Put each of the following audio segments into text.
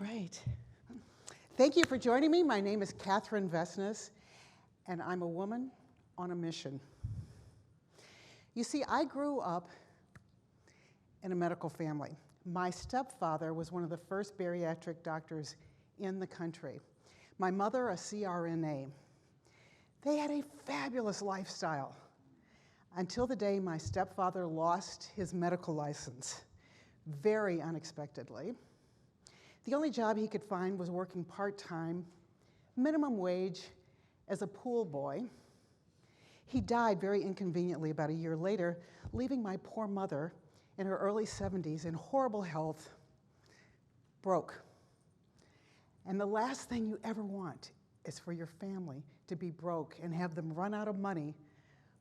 right. Thank you for joining me. My name is Katherine Vessenes, and I'm a woman on a mission. You see, I grew up in a medical family. My stepfather was one of the first bariatric doctors in the country. My mother, a CRNA. They had a fabulous lifestyle until the day my stepfather lost his medical license, very unexpectedly. The only job he could find was working part-time, minimum wage, as a pool boy. He died very inconveniently about a year later, leaving my poor mother in her early 70s in horrible health, broke. And the last thing you ever want is for your family to be broke and have them run out of money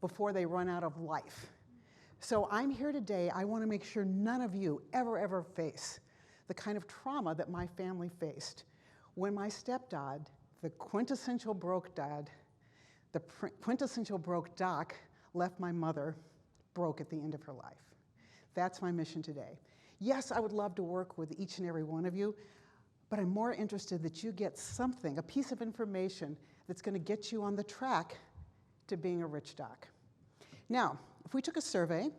before they run out of life. So I'm here today. I want to make sure none of you ever face the kind of trauma that my family faced when my stepdad, the quintessential broke dad, the quintessential broke doc, left my mother broke at the end of her life. That's my mission today. Yes, I would love to work with each and every one of you, but I'm more interested that you get something, a piece of information that's going to get you on the track to being a rich doc. Now, if we took a survey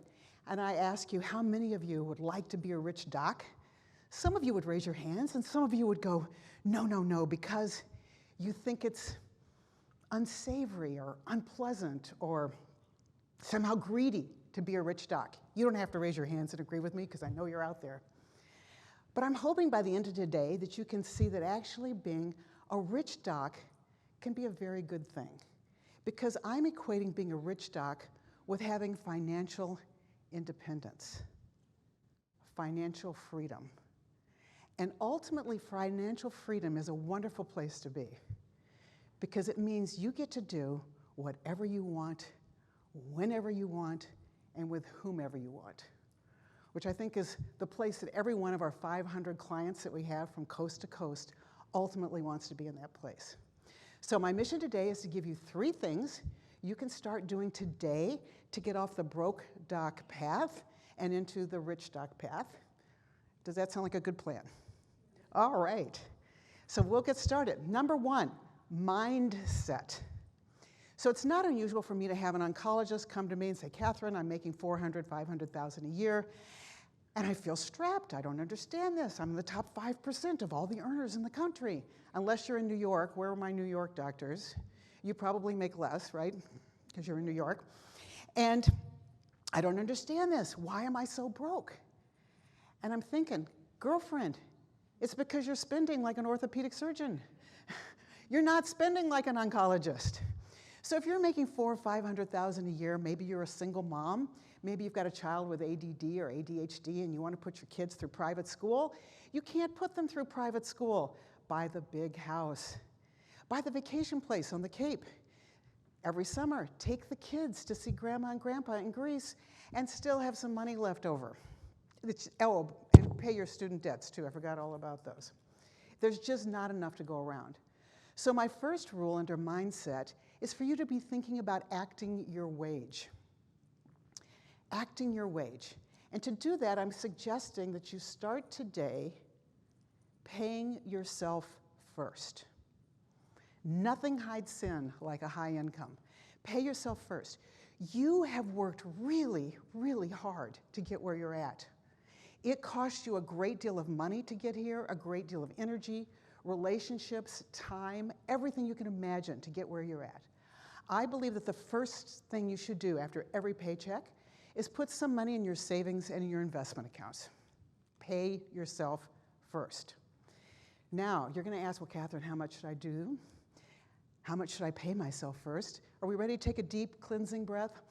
and I asked you how many of you would like to be a rich doc, some of you would raise your hands and some of you would go, no, because you think it's unsavory or unpleasant or somehow greedy to be a rich doc. You don't have to raise your hands and agree with me because I know you're out there. But I'm hoping by the end of today that you can see that actually being a rich doc can be a very good thing, because I'm equating being a rich doc with having financial independence, financial freedom. And ultimately, financial freedom is a wonderful place to be, because it means you get to do whatever you want, whenever you want, and with whomever you want, which I think is the place that every one of our 500 clients that we have from coast to coast ultimately wants to be, in that place. So my mission today is to give you 3 things you can start doing today to get off the broke doc path and into the rich doc path. Does that sound like a good plan? All right. So we'll get started. Number 1, mindset. So it's not unusual for me to have an oncologist come to me and say, Katherine, I'm making $400,000, $500,000 a year, and I feel strapped. I don't understand this. I'm in the top 5% of all the earners in the country. Unless you're in New York. Where are my New York doctors? You probably make less, right? Because you're in New York. And I don't understand this. Why am I so broke? And I'm thinking, girlfriend, it's because you're spending like an orthopedic surgeon. You're not spending like an oncologist. So if you're making $400,000 or $500,000 a year, maybe you're a single mom, maybe you've got a child with ADD or ADHD and you want to put your kids through private school, you can't put them through private school. Buy the big house. Buy the vacation place on the Cape. Every summer, take the kids to see Grandma and Grandpa in Greece and still have some money left over. And pay your student debts too. I forgot all about those. There's just not enough to go around. So my first rule under mindset is for you to be thinking about acting your wage. Acting your wage. And to do that, I'm suggesting that you start today paying yourself first. Nothing hides sin like a high income. Pay yourself first. You have worked really, really hard to get where you're at. It cost you a great deal of money to get here, a great deal of energy, relationships, time, everything you can imagine to get where you're at. I believe that the first thing you should do after every paycheck is put some money in your savings and in your investment accounts. Pay yourself first. Now, you're going to ask, well, Katherine, how much should I do? How much should I pay myself first? Are we ready to take a deep cleansing breath?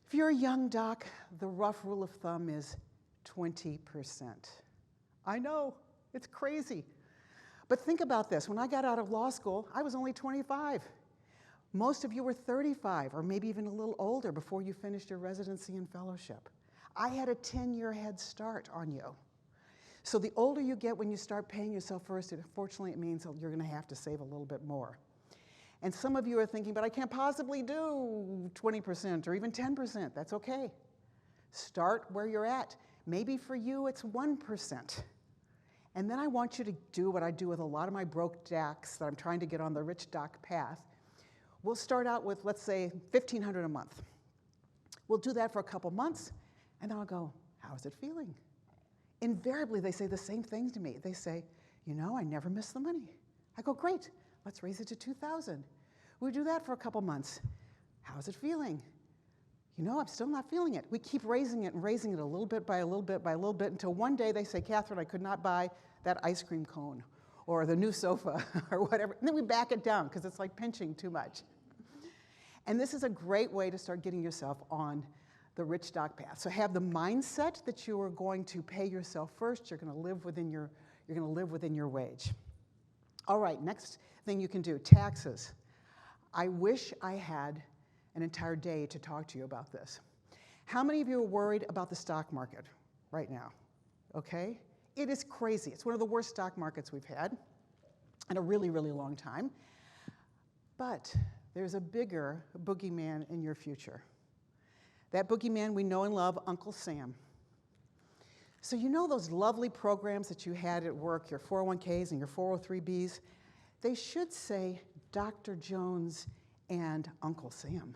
If you're a young doc, the rough rule of thumb is 20%. I know, it's crazy. But think about this. When I got out of law school, I was only 25. Most of you were 35 or maybe even a little older before you finished your residency and fellowship. I had a 10-year head start on you. So the older you get when you start paying yourself first, unfortunately it means you're going to have to save a little bit more. And some of you are thinking, but I can't possibly do 20% or even 10%. That's okay. Start where you're at. Maybe for you it's 1%. And then I want you to do what I do with a lot of my broke docs that I'm trying to get on the rich doc path. We'll start out with, let's say, $1,500 a month. We'll do that for a couple months, and then I'll go, how's it feeling? Invariably, they say the same things to me. They say, you know, I never miss the money. I go, great, let's raise it to $2,000. We do that for a couple months. How's it feeling? You know, I'm still not feeling it. We keep raising it and raising it a little bit by a little bit by a little bit until one day they say, Katherine, I could not buy that ice cream cone or the new sofa or whatever. And then we back it down because it's like pinching too much. And this is a great way to start getting yourself on the rich doc path. So have the mindset that you are going to pay yourself first. You're going to live within your wage. All right, next thing you can do, taxes. I wish I had an entire day to talk to you about this. How many of you are worried about the stock market right now? Okay? It is crazy. It's one of the worst stock markets we've had in a really, really long time. But there's a bigger boogeyman in your future. That boogeyman we know and love, Uncle Sam. So you know those lovely programs that you had at work, your 401ks and your 403bs? They should say Dr. Jones and Uncle Sam.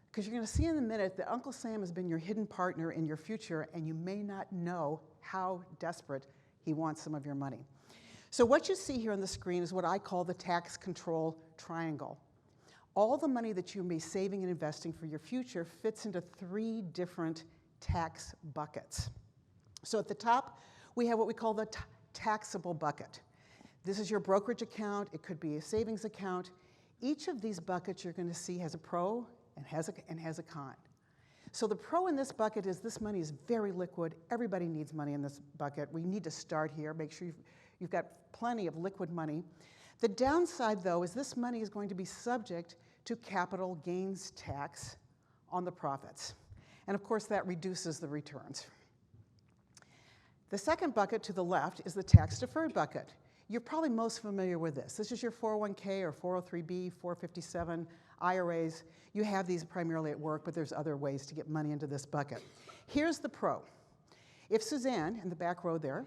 Because you're going to see in a minute that Uncle Sam has been your hidden partner in your future, and you may not know how desperate he wants some of your money. So what you see here on the screen is what I call the tax control triangle. All the money that you may be saving and investing for your future fits into 3 different tax buckets. So at the top, we have what we call the taxable bucket. This is your brokerage account. It could be a savings account. Each of these buckets you're going to see has a pro and has a con. So the pro in this bucket is this money is very liquid. Everybody needs money in this bucket. We need to start here. Make sure you've got plenty of liquid money. The downside, though, is this money is going to be subject to capital gains tax on the profits. And of course, that reduces the returns. The second bucket to the left is the tax-deferred bucket. You're probably most familiar with this. This is your 401k or 403b, 457, IRAs. You have these primarily at work, but there's other ways to get money into this bucket. Here's the pro. If Suzanne, in the back row there,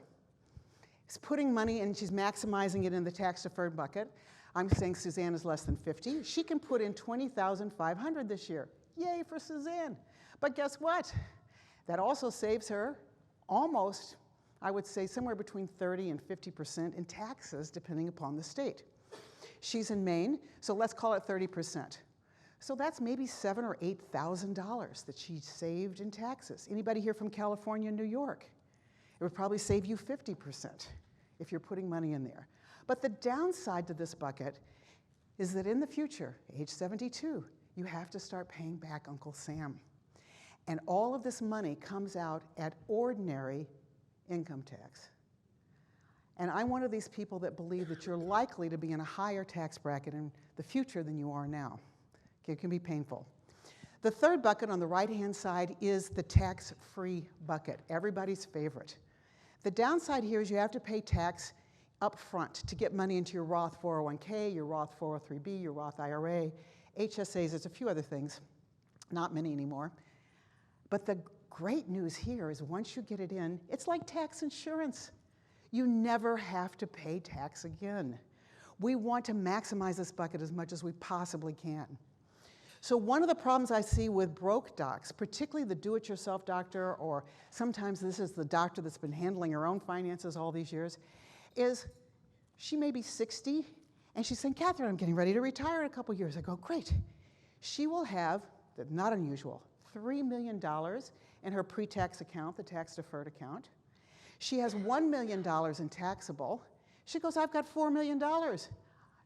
is putting money and she's maximizing it in the tax-deferred bucket, I'm saying Suzanne is less than 50, she can put in $20,500 this year. Yay for Suzanne. But guess what? That also saves her almost, I would say, somewhere between 30 and 50% in taxes, depending upon the state. She's in Maine, so let's call it 30%. So that's maybe $7,000 or $8,000 that she saved in taxes. Anybody here from California and New York? It would probably save you 50% if you're putting money in there. But the downside to this bucket is that in the future, age 72, you have to start paying back Uncle Sam. And all of this money comes out at ordinary income tax. And I'm one of these people that believe that you're likely to be in a higher tax bracket in the future than you are now. It can be painful. The third bucket on the right-hand side is the tax-free bucket, everybody's favorite. The downside here is you have to pay tax up front to get money into your Roth 401k, your Roth 403b, your Roth IRA, HSAs, there's a few other things, not many anymore. But the great news here is once you get it in, it's like tax insurance. You never have to pay tax again. We want to maximize this bucket as much as we possibly can. So one of the problems I see with broke docs, particularly the do-it-yourself doctor, or sometimes this is the doctor that's been handling her own finances all these years, is she may be 60, and she's saying, Katherine, I'm getting ready to retire in a couple years. I go, great. She will have, not unusual, $3 million in her pre-tax account, the tax-deferred account. She has $1 million in taxable. She goes, I've got $4 million.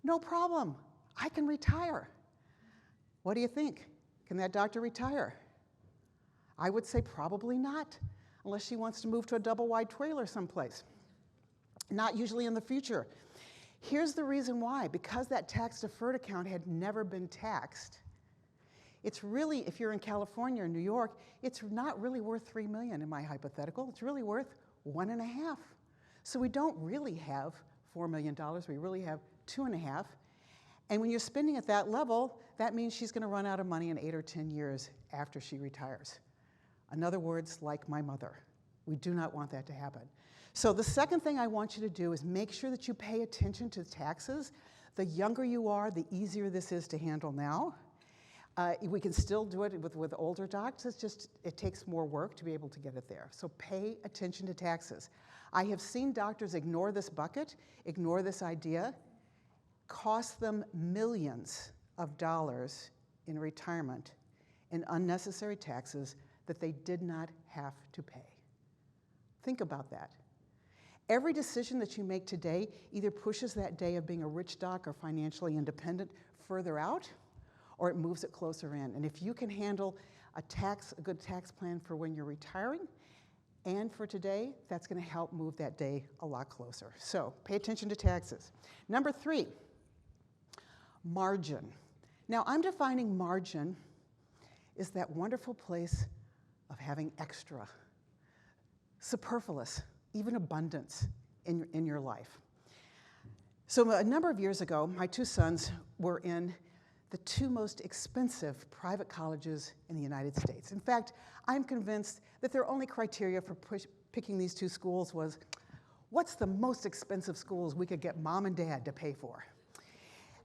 No problem. I can retire. What do you think? Can that doctor retire? I would say probably not, unless she wants to move to a double-wide trailer someplace. Not usually in the future. Here's the reason why. Because that tax-deferred account had never been taxed, it's really, if you're in California or New York, it's not really worth $3 million in my hypothetical. It's really worth $1.5 million. So we don't really have $4 million. We really have $2.5 million. And when you're spending at that level, that means she's going to run out of money in 8 or 10 years after she retires. In other words, like my mother. We do not want that to happen. So the second thing I want you to do is make sure that you pay attention to taxes. The younger you are, the easier this is to handle now. We can still do it with older docs, it takes more work to be able to get it there. So pay attention to taxes. I have seen doctors ignore this bucket, ignore this idea, cost them millions of dollars in retirement in unnecessary taxes that they did not have to pay. Think about that. Every decision that you make today either pushes that day of being a rich doc or financially independent further out, or it moves it closer in. And if you can handle a good tax plan for when you're retiring and for today, that's going to help move that day a lot closer. So pay attention to taxes. Number 3, margin. Now, I'm defining margin is that wonderful place of having extra, superfluous, even abundance in your life. So a number of years ago, my 2 sons were in the 2 most expensive private colleges in the United States. In fact, I'm convinced that their only criteria for picking these 2 schools was, what's the most expensive schools we could get mom and dad to pay for?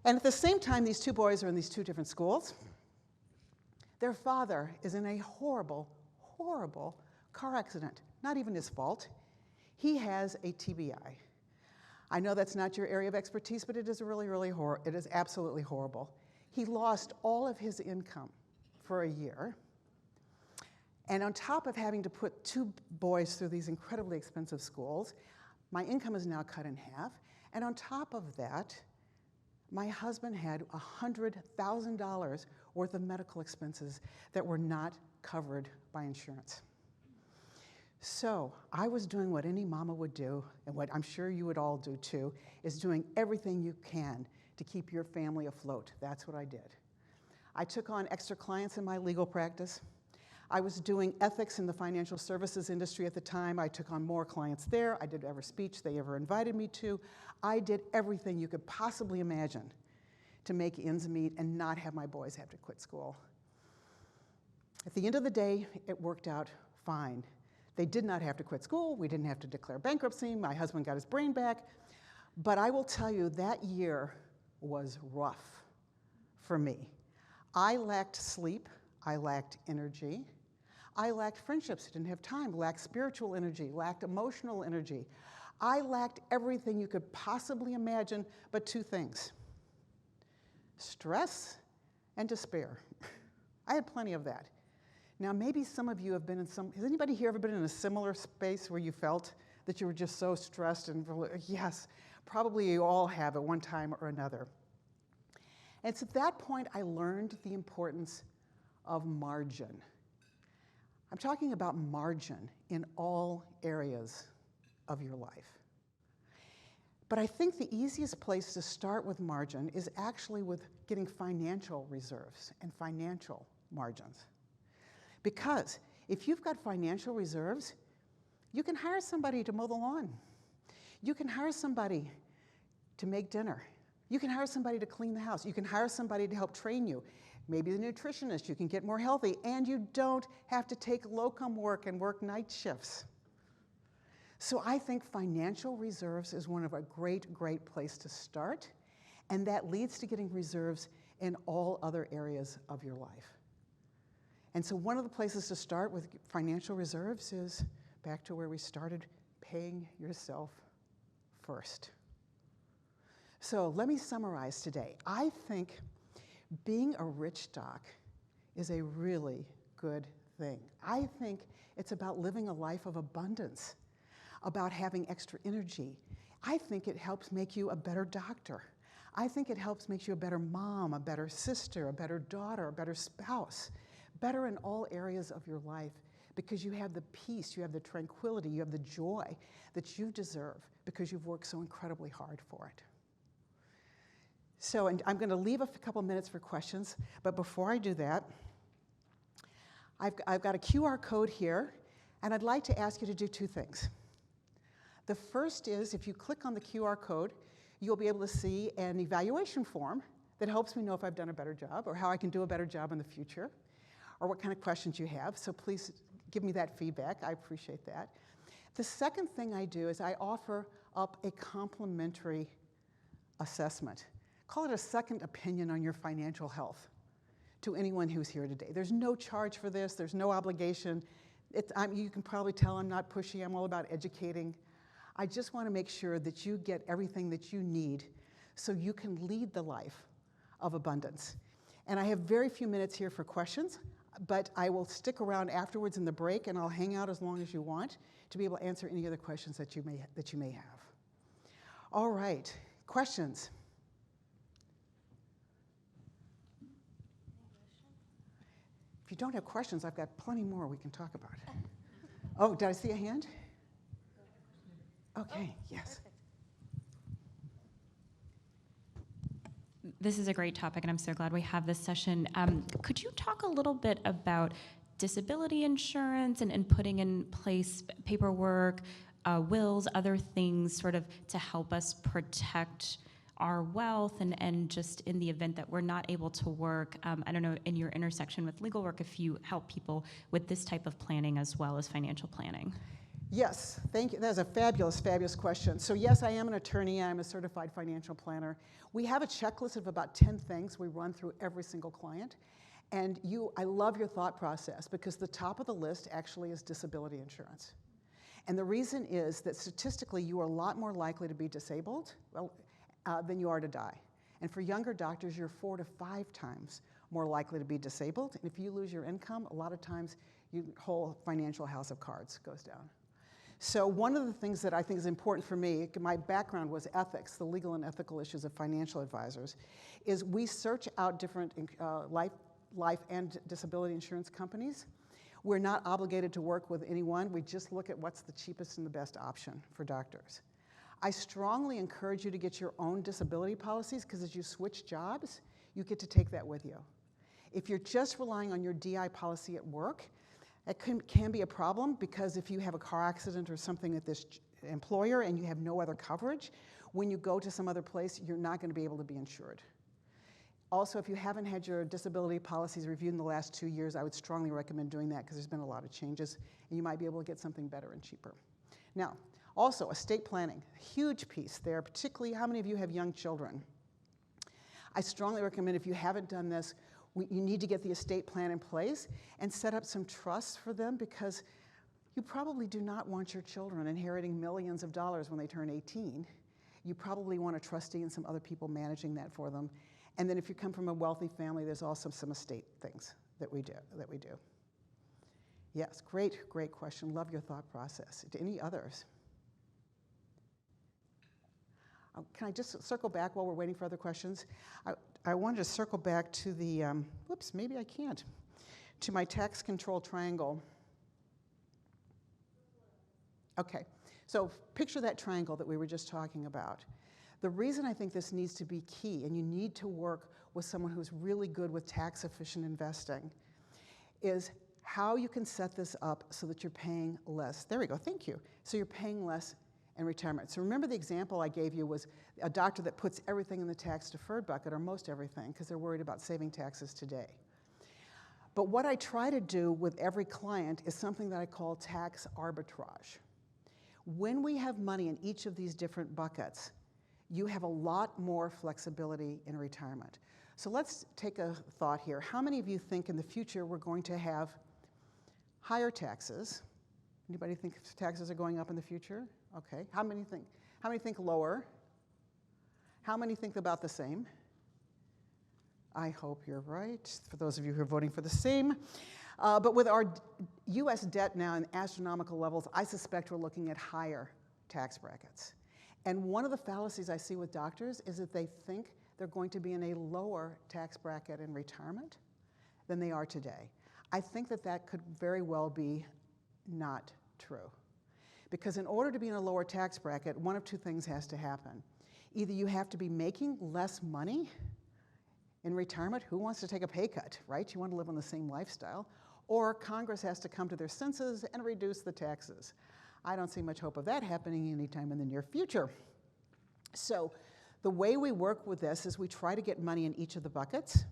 And at the same time, these 2 boys are in these 2 different schools. Their father is in a horrible, horrible car accident. Not even his fault. He has a TBI. I know that's not your area of expertise, but it is really, really horrible. It is absolutely horrible. He lost all of his income for a year. And on top of having to put 2 boys through these incredibly expensive schools, my income is now cut in half. And on top of that, my husband had $100,000 worth of medical expenses that were not covered by insurance. So I was doing what any mama would do, and what I'm sure you would all do too, is doing everything you can to keep your family afloat. That's what I did. I took on extra clients in my legal practice. I was doing ethics in the financial services industry at the time. I took on more clients there. I did every speech they ever invited me to. I did everything you could possibly imagine to make ends meet and not have my boys have to quit school. At the end of the day, it worked out fine. They did not have to quit school. We didn't have to declare bankruptcy. My husband got his brain back. But I will tell you, that year was rough for me. I lacked sleep. I lacked energy. I lacked friendships. I didn't have time. Lacked spiritual energy. Lacked emotional energy. I lacked everything you could possibly imagine but 2 things: stress and despair. I had plenty of that. Now, maybe some of you have been in has anybody here ever been in a similar space where you felt that you were just so stressed? And yes, probably you all have at one time or another. And it's at that point I learned the importance of margin. I'm talking about margin in all areas of your life. But I think the easiest place to start with margin is actually with getting financial reserves and financial margins. Because if you've got financial reserves, you can hire somebody to mow the lawn. You can hire somebody to make dinner. You can hire somebody to clean the house. You can hire somebody to help train you. Maybe the nutritionist, you can get more healthy, and you don't have to take locum work and work night shifts. So I think financial reserves is one of a great, great place to start, and that leads to getting reserves in all other areas of your life. And so one of the places to start with financial reserves is back to where we started, paying yourself first. So let me summarize today. I think being a rich doc is a really good thing. I think it's about living a life of abundance, about having extra energy. I think it helps make you a better doctor. I think it helps make you a better mom, a better sister, a better daughter, a better spouse, better in all areas of your life, because you have the peace, you have the tranquility, you have the joy that you deserve because you've worked so incredibly hard for it. So, and I'm going to leave a couple minutes for questions, but before I do that, I've got a QR code here, and I'd like to ask you to do 2 things. The first is, if you click on the QR code, you'll be able to see an evaluation form that helps me know if I've done a better job or how I can do a better job in the future, or what kind of questions you have. So please give me that feedback. I appreciate that. The second thing I do is I offer up a complimentary assessment. Call it a second opinion on your financial health to anyone who's here today. There's no charge for this, there's no obligation. You can probably tell I'm not pushy, I'm all about educating. I just want to make sure that you get everything that you need so you can lead the life of abundance. And I have very few minutes here for questions, but I will stick around afterwards in the break, and I'll hang out as long as you want to be able to answer any other questions that you may have. All right, questions? If you don't have questions, I've got plenty more we can talk about. Oh, did I see a hand? Okay, yes. This is a great topic, and I'm so glad we have this session. Could you talk a little bit about disability insurance and putting in place paperwork, wills, other things sort of to help us protect our wealth and just in the event that we're not able to work? I don't know, in your intersection with legal work, if you help people with this type of planning as well as financial planning. Yes, thank you. That's a fabulous, fabulous question. So yes, I am an attorney. I'm a certified financial planner. We have a checklist of about 10 things we run through every single client. And I love your thought process because the top of the list actually is disability insurance. And the reason is that statistically, you are a lot more likely to be disabled than you are to die. And for younger doctors, you're 4 to 5 times more likely to be disabled. And if you lose your income, a lot of times your whole financial house of cards goes down. So one of the things that I think is important for me, my background was ethics, the legal and ethical issues of financial advisors, is we search out different life and disability insurance companies. We're not obligated to work with anyone. We just look at what's the cheapest and the best option for doctors. I strongly encourage you to get your own disability policies because as you switch jobs, you get to take that with you. If you're just relying on your DI policy at work, it can be a problem because if you have a car accident or something at this employer and you have no other coverage, when you go to some other place, you're not going to be able to be insured. Also, if you haven't had your disability policies reviewed in the last 2 years, I would strongly recommend doing that because there's been a lot of changes and you might be able to get something better and cheaper. Now, also estate planning, huge piece there, particularly how many of you have young children? I strongly recommend if you haven't done this, you need to get the estate plan in place and set up some trusts for them because you probably do not want your children inheriting millions of dollars when they turn 18. You probably want a trustee and some other people managing that for them. And then if you come from a wealthy family, there's also some estate things that we do. Yes, great question. Love your thought process. Any others? Can I just circle back while we're waiting for other questions? I wanted to circle back to the, whoops, maybe I can't, to my tax control triangle. Okay, so picture that triangle that we were just talking about. The reason I think this needs to be key, and you need to work with someone who's really good with tax-efficient investing, is how you can set this up so that you're paying less. There we go, thank you. So you're paying less in retirement. So remember the example I gave you was a doctor that puts everything in the tax deferred bucket, or most everything, because they're worried about saving taxes today. But what I try to do with every client is something that I call tax arbitrage. When we have money in each of these different buckets, you have a lot more flexibility in retirement. So let's take a thought here. How many of you think in the future we're going to have higher taxes? Anybody think taxes are going up in the future? Okay. How many think lower? How many think about the same? I hope you're right, for those of you who are voting for the same. But with our US debt now in astronomical levels, I suspect we're looking at higher tax brackets. And one of the fallacies I see with doctors is that they think they're going to be in a lower tax bracket in retirement than they are today. I think that could very well be not true. Because in order to be in a lower tax bracket, one of two things has to happen. Either you have to be making less money in retirement. Who wants to take a pay cut, right? You want to live on the same lifestyle. Or Congress has to come to their senses and reduce the taxes. I don't see much hope of that happening anytime in the near future. So the way we work with this is we try to get money in each of the buckets.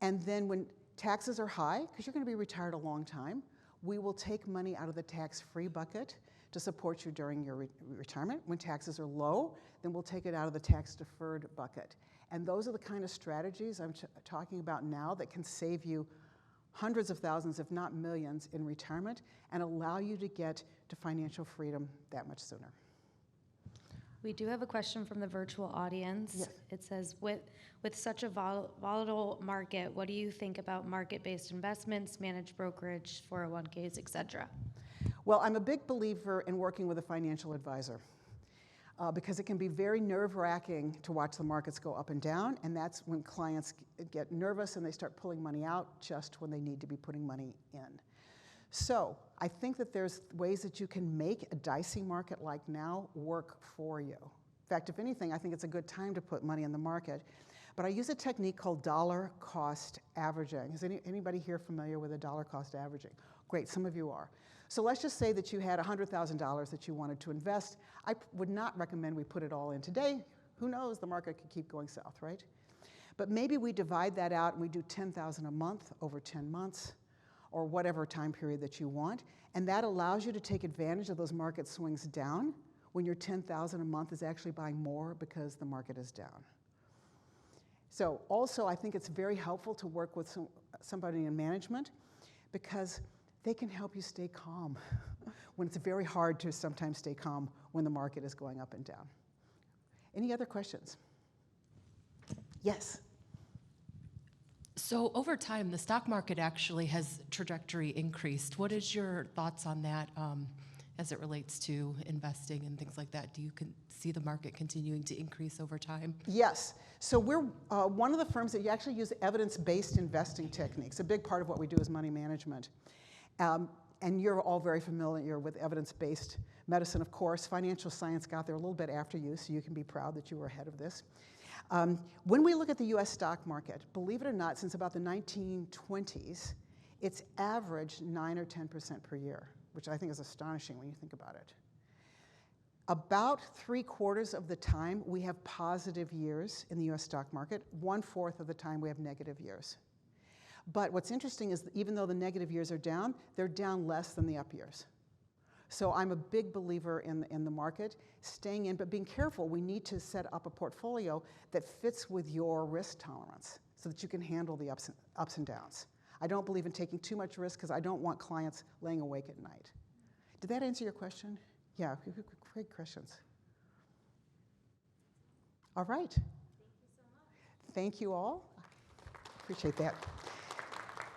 And then when taxes are high, because you're going to be retired a long time, we will take money out of the tax-free bucket to support you during your retirement. When taxes are low, then we'll take it out of the tax-deferred bucket. And those are the kind of strategies I'm talking about now that can save you hundreds of thousands, if not millions, in retirement and allow you to get to financial freedom that much sooner. We do have a question from the virtual audience. Yes. It says, with such a volatile market, what do you think about market-based investments, managed brokerage, 401ks, et cetera? Well, I'm a big believer in working with a financial advisor because it can be very nerve-wracking to watch the markets go up and down, and that's when clients get nervous and they start pulling money out just when they need to be putting money in. So I think that there's ways that you can make a dicey market like now work for you. In fact, if anything, I think it's a good time to put money in the market. But I use a technique called dollar cost averaging. Is anybody here familiar with a dollar cost averaging? Great, some of you are. So let's just say that you had $100,000 that you wanted to invest. I would not recommend we put it all in today. Who knows, the market could keep going south, right? But maybe we divide that out and we do $10,000 a month over 10 months. Or whatever time period that you want, and that allows you to take advantage of those market swings down when your $10,000 a month is actually buying more because the market is down. So also, I think it's very helpful to work with somebody in management because they can help you stay calm when it's very hard to sometimes stay calm when the market is going up and down. Any other questions? Yes. So over time, the stock market actually has trajectory increased. What is your thoughts on that as it relates to investing and things like that? Do you see the market continuing to increase over time? Yes. So we're one of the firms that you actually use evidence-based investing techniques. A big part of what we do is money management. And you're all very familiar with evidence-based medicine, of course. Financial science got there a little bit after you, so you can be proud that you were ahead of this. When we look at the US stock market, believe it or not, since about the 1920s, it's averaged 9 or 10% per year, which I think is astonishing when you think about it. About 3/4 of the time, we have positive years in the US stock market. 1/4 of the time, we have negative years. But what's interesting is that even though the negative years are down, they're down less than the up years. So I'm a big believer in the market, staying in, but being careful. We need to set up a portfolio that fits with your risk tolerance so that you can handle the ups and downs. I don't believe in taking too much risk because I don't want clients laying awake at night. Did that answer your question? Yeah, great questions. All right. Thank you so much. Thank you all. Appreciate that.